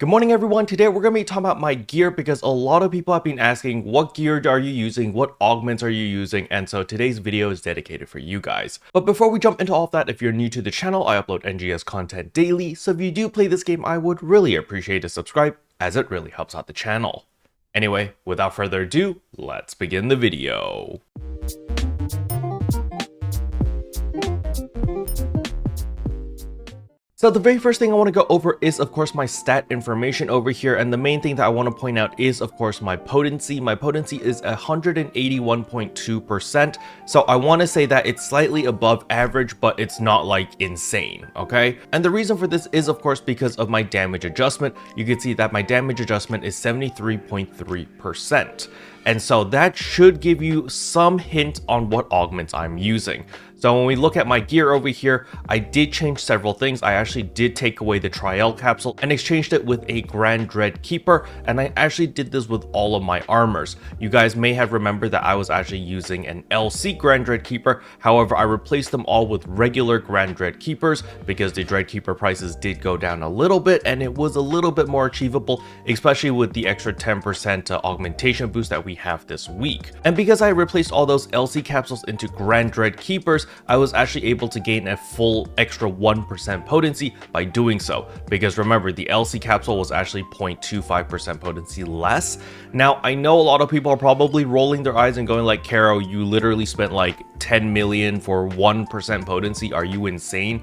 Good morning everyone, today we're going to be talking about my gear because a lot of people have been asking what gear are you using, what augments are you using, and so today's video is dedicated for you guys. But before we jump into all of that, if you're new to the channel, I upload NGS content daily, so if you do play this game, I would really appreciate a subscribe as it really helps out the channel. Anyway, without further ado, let's begin the video. So the very first thing I want to go over is of course my stat information over here, and the main thing that I want to point out is of course my potency. My potency is 181.2%, so I want to say that it's slightly above average, but it's not like insane, okay? And the reason for this is of course because of my damage adjustment. You can see that my damage adjustment is 73.3%. And so that should give you some hint on what augments I'm using. So when we look at my gear over here, I did change several things. I actually did take away the Trial capsule and exchanged it with a Grand Dread Keeper, and I actually did this with all of my armors. You guys may have remembered that I was actually using an LC Grand Dread Keeper. However, I replaced them all with regular Grand Dread Keepers because the Dread Keeper prices did go down a little bit and it was a little bit more achievable, especially with the extra 10% augmentation boost that we have this week. And because I replaced all those LC capsules into Grand Dread Keepers, I was actually able to gain a full extra 1% potency by doing so, because remember, the LC capsule was actually 0.25% potency less. Now, I know a lot of people are probably rolling their eyes and going like, Caro, you literally spent like 10 million for 1% potency. Are you insane?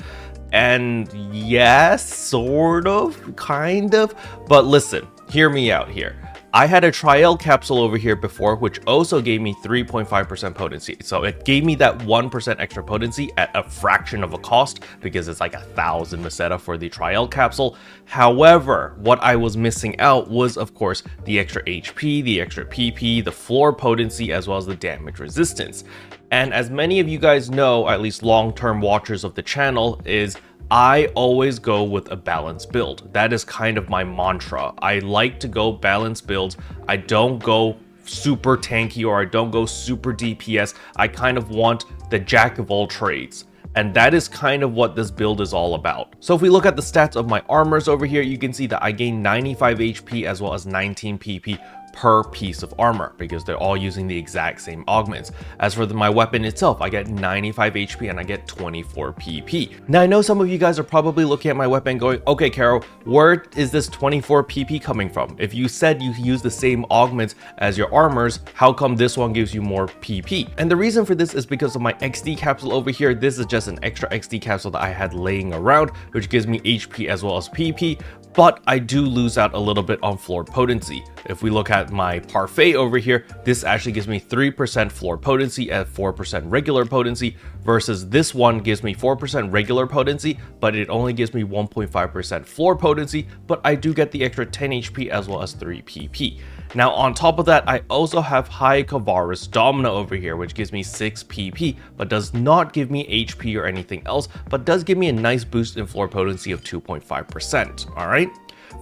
And yes, sort of, kind of, but listen, hear me out here. I had a Trial capsule over here before, which also gave me 3.5% potency. So it gave me that 1% extra potency at a fraction of a cost because it's like 1,000 Meseta for the Trial capsule. However, what I was missing out was, of course, the extra HP, the extra PP, the floor potency, as well as the damage resistance. And as many of you guys know, at least long-term watchers of the channel, is I always go with a balanced build. That is kind of my mantra. I like to go balanced builds. I don't go super tanky or I don't go super DPS. I kind of want the jack of all trades. And that is kind of what this build is all about. So if we look at the stats of my armors over here, you can see that I gain 95 HP as well as 19 PP per piece of armor because they're all using the exact same augments. As for my weapon itself, I get 95 HP and I get 24 PP. Now I know some of you guys are probably looking at my weapon going, okay Caro, where is this 24 PP coming from? If you said you use the same augments as your armors, how come this one gives you more PP? And the reason for this is because of my XD capsule over here. This is just an extra XD capsule that I had laying around, which gives me HP as well as PP, but I do lose out a little bit on floor potency. If we look at my Parfait over here, this actually gives me 3% floor potency at 4% regular potency, versus this one gives me 4% regular potency, but it only gives me 1.5% floor potency, but I do get the extra 10 HP as well as 3 PP. Now on top of that, I also have High Kavaris Domina over here, which gives me 6 PP, but does not give me HP or anything else, but does give me a nice boost in floor potency of 2.5%, alright?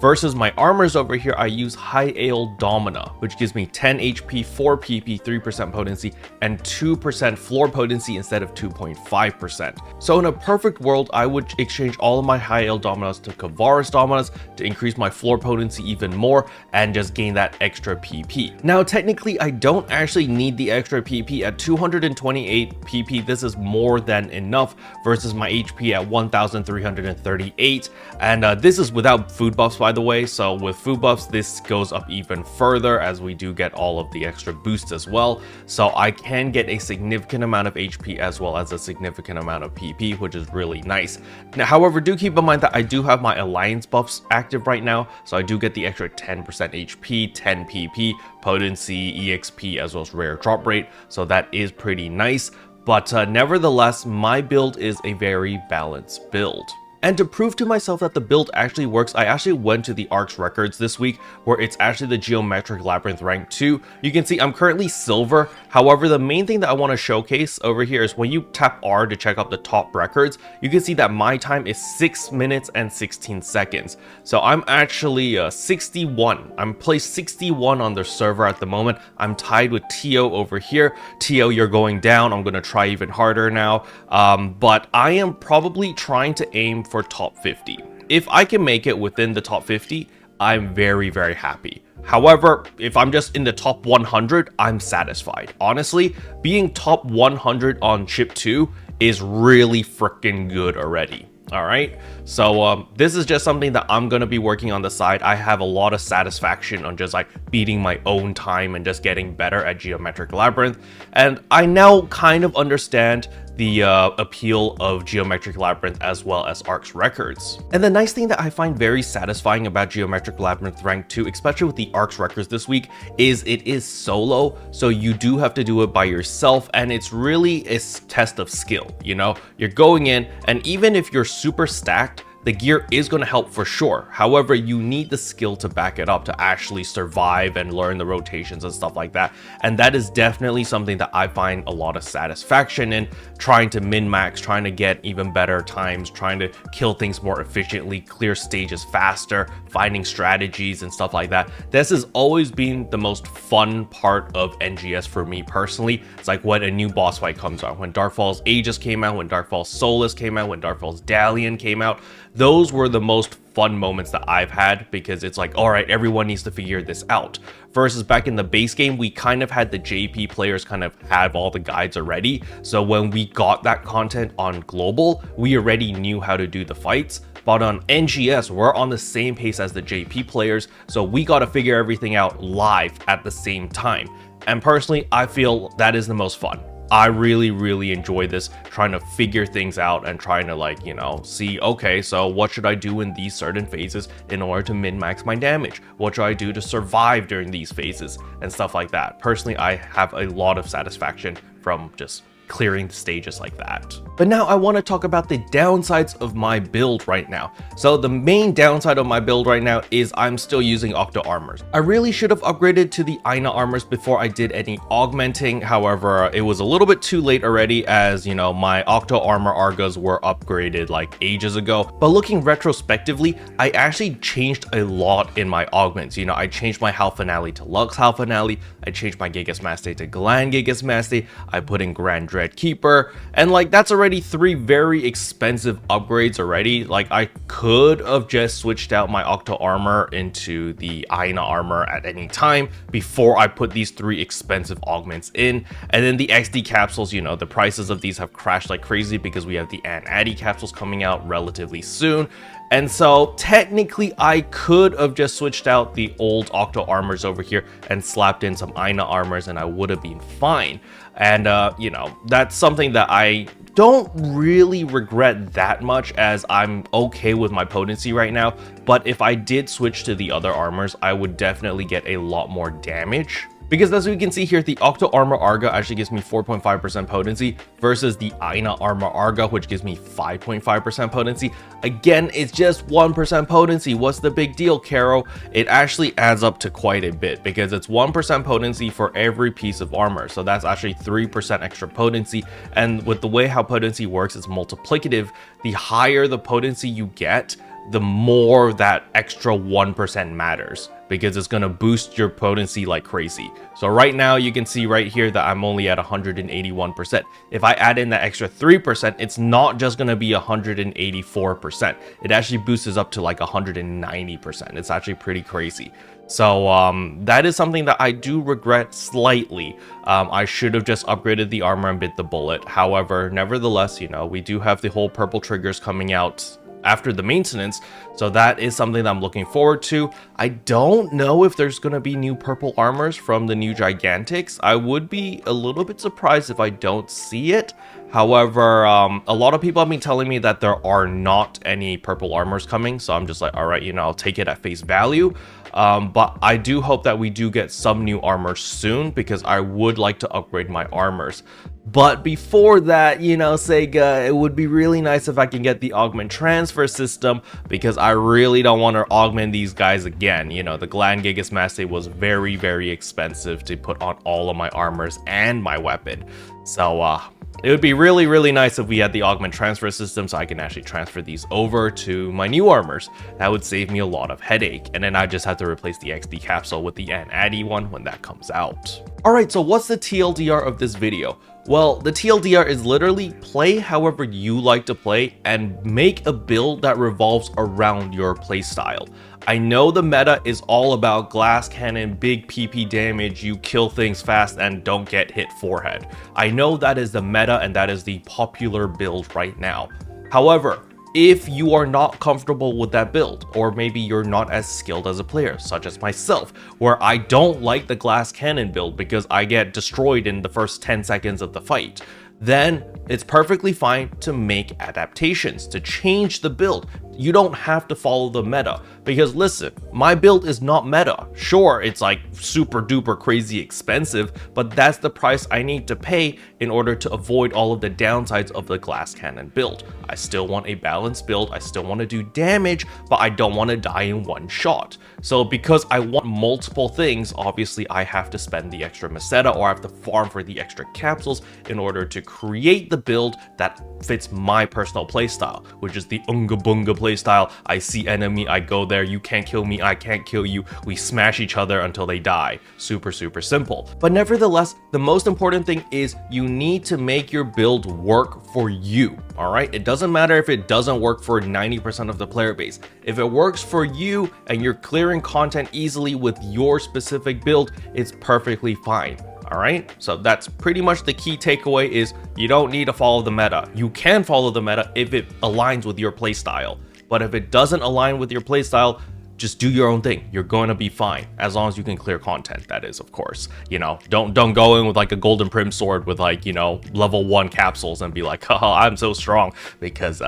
Versus my armors over here, I use High Ale Domina, which gives me 10 HP, 4 PP, 3% potency, and 2% floor potency instead of 2.5%. So in a perfect world, I would exchange all of my High Ale Dominas to Kavaris Dominas to increase my floor potency even more and just gain that extra PP. Now, technically, I don't actually need the extra PP. At 228 PP, this is more than enough versus my HP at 1,338. And this is without food buffs, by the way, so with food buffs this goes up even further as we do get all of the extra boosts as well, so I can get a significant amount of HP as well as a significant amount of PP, which is really nice. Now however, do keep in mind that I do have my alliance buffs active right now, so I do get the extra 10% HP, 10 PP, potency, EXP, as well as rare drop rate, so that is pretty nice. But nevertheless, my build is a very balanced build. And to prove to myself that the build actually works, I actually went to the ARX records this week, where it's actually the Geometric Labyrinth rank 2. You can see I'm currently silver. However, the main thing that I want to showcase over here is when you tap R to check out the top records, you can see that my time is 6 minutes and 16 seconds. So I'm actually 61. I'm placed 61 on the server at the moment. I'm tied with Tio over here. Tio, you're going down. I'm going to try even harder now. But I am probably trying to aim for top 50. If I can make it within the top 50, I'm very, very happy. However, if I'm just in the top 100, I'm satisfied. Honestly, being top 100 on chip 2 is really freaking good already. All right, so this is just something that I'm gonna be working on the side. I have a lot of satisfaction on just like beating my own time and just getting better at Geometric Labyrinth, and I now kind of understand the appeal of Geometric Labyrinth as well as Ark's records. And the nice thing that I find very satisfying about Geometric Labyrinth Rank 2, especially with the Ark's records this week, is it is solo, so you do have to do it by yourself, and it's really a test of skill. You know, you're going in, and even if you're super stacked, the gear is going to help for sure. However, you need the skill to back it up to actually survive and learn the rotations and stuff like that. And that is definitely something that I find a lot of satisfaction in, trying to min-max, trying to get even better times, trying to kill things more efficiently, clear stages faster, finding strategies and stuff like that. This has always been the most fun part of NGS for me personally. It's like when a new boss fight comes out, when Darkfall's Aegis came out, when Darkfall's Solus came out, when Darkfall's Dalian came out. Those were the most fun moments that I've had, because it's like, all right, everyone needs to figure this out. Versus back in the base game, we kind of had the JP players kind of have all the guides already. So when we got that content on global, we already knew how to do the fights. But on NGS, we're on the same pace as the JP players, so we got to figure everything out live at the same time. And personally, I feel that is the most fun. I really enjoy this, trying to figure things out and trying to, like, you know, see, okay, so what should I do in these certain phases in order to min-max my damage? What should I do to survive during these phases and stuff like that? Personally, I have a lot of satisfaction from just clearing the stages like that. But now I want to talk about the downsides of my build right now. So the main downside of my build right now is I'm still using Octo armors. I really should have upgraded to the Aina armors before I did any augmenting. However, it was a little bit too late already, as you know, my Octo armor Argas were upgraded like ages ago. But looking retrospectively, I actually changed a lot in my augments. You know, I changed my Hal Finale to Lux Hal Finale, I changed my Gigas Maste to Gland Gigas Maste, I put in Grand Dread Keeper, and like that's already 3 very expensive upgrades already. Like I could have just switched out my Octo armor into the Aina armor at any time before I put these 3 expensive augments in. And then the XD capsules, you know, the prices of these have crashed like crazy because we have the Addy capsules coming out relatively soon. And so technically I could have just switched out the old Octo armors over here and slapped in some Aina armors and I would have been fine. And you know, that's something that I don't really regret that much, as I'm okay with my potency right now. But if I did switch to the other armors, I would definitely get a lot more damage. Because as we can see here, the Octo Armor Arga actually gives me 4.5% potency versus the Aina Armor Arga, which gives me 5.5% potency. Again, it's just 1% potency. What's the big deal, Caro? It actually adds up to quite a bit, because it's 1% potency for every piece of armor. So that's actually 3% extra potency. And with the way how potency works, it's multiplicative. The higher the potency you get, the more that extra 1% matters, because it's going to boost your potency like crazy. So right now you can see right here that I'm only at 181%. If I add in that extra 3%, it's not just going to be 184%. It actually boosts up to like 190%. It's actually pretty crazy. So that is something that I do regret slightly. I should have just upgraded the armor and bit the bullet. However, nevertheless, you know, we do have the whole purple triggers coming out after the maintenance, so that is something that I'm looking forward to. I don't know if there's going to be new purple armors from the new Gigantics. I would be a little bit surprised if I don't see it. However, a lot of people have been telling me that there are not any purple armors coming, so I'm just like, all right, you know, I'll take it at face value. But I do hope that we do get some new armor soon, because I would like to upgrade my armors. But before that, you know, Sega, it would be really nice if I can get the augment transfer system, because I really don't want to augment these guys again. You know, the Gland Gigas Maste was very expensive to put on all of my armors and my weapon. So, it would be really nice if we had the augment transfer system, so I can actually transfer these over to my new armors. That would save me a lot of headache, and then I just have to replace the XD capsule with the Addy one when that comes out. Alright, so what's the TLDR of this video? Well, the TLDR is literally play however you like to play and make a build that revolves around your playstyle. I know the meta is all about glass cannon, big PP damage, you kill things fast and don't get hit forehead. I know that is the meta and that is the popular build right now. However, if you are not comfortable with that build, or maybe you're not as skilled as a player, such as myself, where I don't like the glass cannon build because I get destroyed in the first 10 seconds of the fight, then it's perfectly fine to make adaptations, to change the build. You don't have to follow the meta, because listen, my build is not meta. Sure, it's like super duper crazy expensive, but that's the price I need to pay in order to avoid all of the downsides of the glass cannon build. I still want a balanced build, I still want to do damage, but I don't want to die in one shot. So because I want multiple things, obviously I have to spend the extra meseta or I have to farm for the extra capsules in order to create the build that fits my personal playstyle, which is the Unga Bunga playstyle. I see enemy, I go there, you can't kill me, I can't kill you, we smash each other until they die. Super simple. But nevertheless, the most important thing is you need to make your build work for you, alright? It doesn't matter if it doesn't work for 90% of the player base. If it works for you and you're clearing content easily with your specific build, it's perfectly fine. Alright, so that's pretty much the key takeaway is you don't need to follow the meta. You can follow the meta if it aligns with your playstyle. But if it doesn't align with your playstyle, just do your own thing. You're going to be fine. As long as you can clear content, that is, of course. You know, don't go in with like a golden prim sword with like, you know, level 1 capsules and be like, haha, I'm so strong, because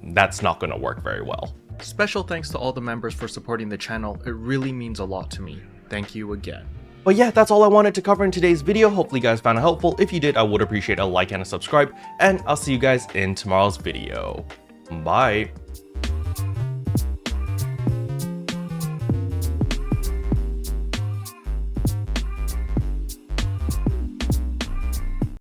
that's not going to work very well. Special thanks to all the members for supporting the channel. It really means a lot to me. Thank you again. But yeah, that's all I wanted to cover in today's video. Hopefully you guys found it helpful. If you did, I would appreciate a like and a subscribe, and I'll see you guys in tomorrow's video. Bye.